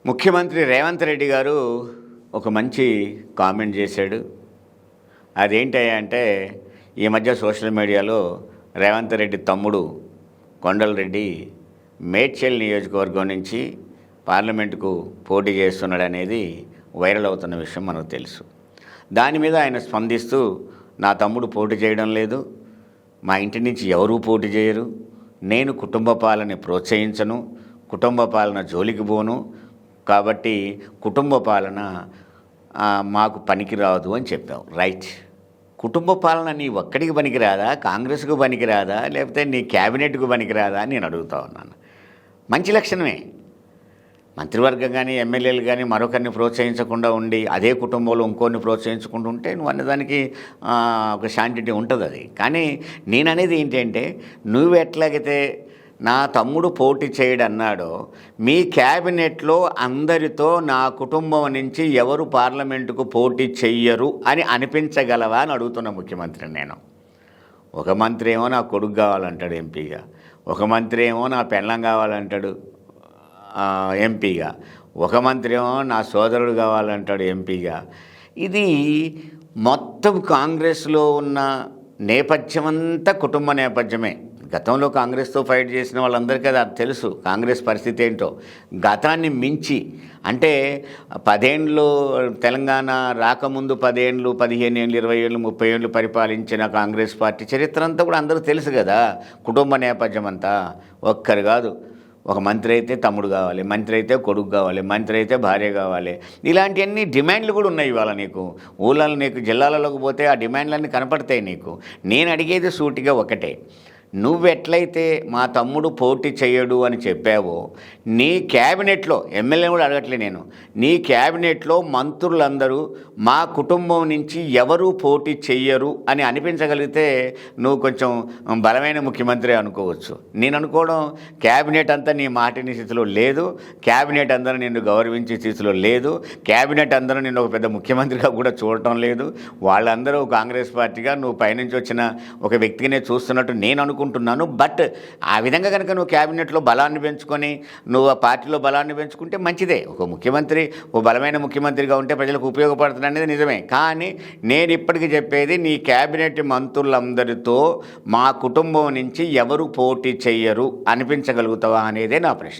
ముఖ్యమంత్రి రేవంత్ రెడ్డి గారు ఒక మంచి కామెంట్ చేశాడు. అదేంటంటే ఈ మధ్య సోషల్ మీడియాలో రేవంత్ రెడ్డి తమ్ముడు కొండలరెడ్డి మేడ్చల్ నియోజకవర్గం నుంచి పార్లమెంటుకు పోటీ చేస్తున్నాడు అనేది వైరల్ అవుతున్న విషయం మనకు తెలుసు. దాని మీద ఆయన స్పందిస్తూ, నా తమ్ముడు పోటీ చేయడం లేదు, మా ఇంటి నుంచి ఎవరూ పోటీ చేయరు, నేను కుటుంబ పాలన ప్రోత్సహించను, కుటుంబ పాలన జోలికి పోను, కాబట్టి కుటుంబ పాలన మాకు పనికిరాదు అని చెప్పావు. రైట్. కుటుంబ పాలన నీ ఒక్కడికి పనికిరాదా, కాంగ్రెస్కు పనికిరాదా, లేకపోతే నీ క్యాబినెట్కు పనికిరాదా అని నేను అడుగుతా ఉన్నాను. మంచి లక్షణమే. మంత్రివర్గం కానీ ఎమ్మెల్యేలు కానీ మరొకరిని ప్రోత్సహించకుండా ఉండి అదే కుటుంబంలో ఇంకోరిని ప్రోత్సహించకుండా ఉంటే నువ్వు అన్నదానికి ఒక శాంటిటీ ఉంటుంది. అది కానీ నేననేది ఏంటంటే, నువ్వు ఎట్లాగైతే నా తమ్ముడు పోటీ చేయడన్నాడో మీ క్యాబినెట్లో అందరితో నా కుటుంబం నుంచి ఎవరు పార్లమెంటుకు పోటీ చెయ్యరు అని అనిపించగలవా అని అడుగుతున్న ముఖ్యమంత్రిని నేను. ఒక మంత్రి ఏమో నా కొడుకు కావాలంటాడు ఎంపీగా, ఒక మంత్రి ఏమో నా పెళ్ళం కావాలంటాడు ఎంపీగా, ఒక మంత్రి ఏమో నా సోదరుడు కావాలంటాడు ఎంపీగా. ఇది మొత్తం కాంగ్రెస్లో ఉన్న నేపథ్యం అంతా కుటుంబ నేపథ్యమే. గతంలో కాంగ్రెస్తో ఫైట్ చేసిన వాళ్ళందరికీ అది తెలుసు కాంగ్రెస్ పరిస్థితి ఏంటో. గతాన్ని మించి అంటే 10 ఏళ్ళు తెలంగాణ రాకముందు 10 ఏళ్ళు 15 ఏళ్ళు 20 ఏళ్ళు 30 ఏళ్ళు పరిపాలించిన కాంగ్రెస్ పార్టీ చరిత్ర అంతా కూడా అందరూ తెలుసు కదా. కుటుంబ నేపథ్యం అంతా ఒక్కరు కాదు. ఒక మంత్రి అయితే తమ్ముడు కావాలి, మంత్రి అయితే కొడుకు కావాలి, మంత్రి అయితే భార్య కావాలి. ఇలాంటివన్నీ డిమాండ్లు కూడా ఉన్నాయి ఇవాళ. నీకు ఊళ్ళలో నీకు జిల్లాలలోకి పోతే ఆ డిమాండ్లన్నీ కనపడతాయి నీకు. నేను అడిగేది సూటిగా ఒకటే, నువ్వెట్లయితే మా తమ్ముడు పోటీ చేయడు అని చెప్పావో నీ క్యాబినెట్లో, ఎమ్మెల్యేని కూడా అడగట్లే నేను, నీ క్యాబినెట్లో మంత్రులందరూ మా కుటుంబం నుంచి ఎవరూ పోటీ చెయ్యరు అని అనిపించగలిగితే నువ్వు కొంచెం బలమైన ముఖ్యమంత్రి అనుకోవచ్చు. నేను అనుకోవడం క్యాబినెట్ అంతా నీ మాటిని స్థితిలో లేదు, క్యాబినెట్ అందరూ నిన్ను గౌరవించే స్థితిలో లేదు, క్యాబినెట్ అందరూ నిన్ను ఒక పెద్ద ముఖ్యమంత్రిగా కూడా చూడటం లేదు. వాళ్ళందరూ కాంగ్రెస్ పార్టీగా నువ్వు పైనుంచి వచ్చిన ఒక వ్యక్తిగానే చూస్తున్నట్టు నేను అనుకుంటున్నాను. బట్ ఆ విధంగా కనుక నువ్వు క్యాబినెట్లో బలాన్ని పెంచుకొని నువ్వు ఆ పార్టీలో బలాన్ని పెంచుకుంటే మంచిదే. ఒక ముఖ్యమంత్రి ఓ బలమైన ముఖ్యమంత్రిగా ఉంటే ప్రజలకు ఉపయోగపడుతుంది అనేది నిజమే. కానీ నేను ఇప్పటికీ చెప్పేది, నీ క్యాబినెట్ మంత్రులందరితో మా కుటుంబం నుంచి ఎవరు పోటీ చెయ్యరు అనిపించగలుగుతావా అనేదే నా ప్రశ్న.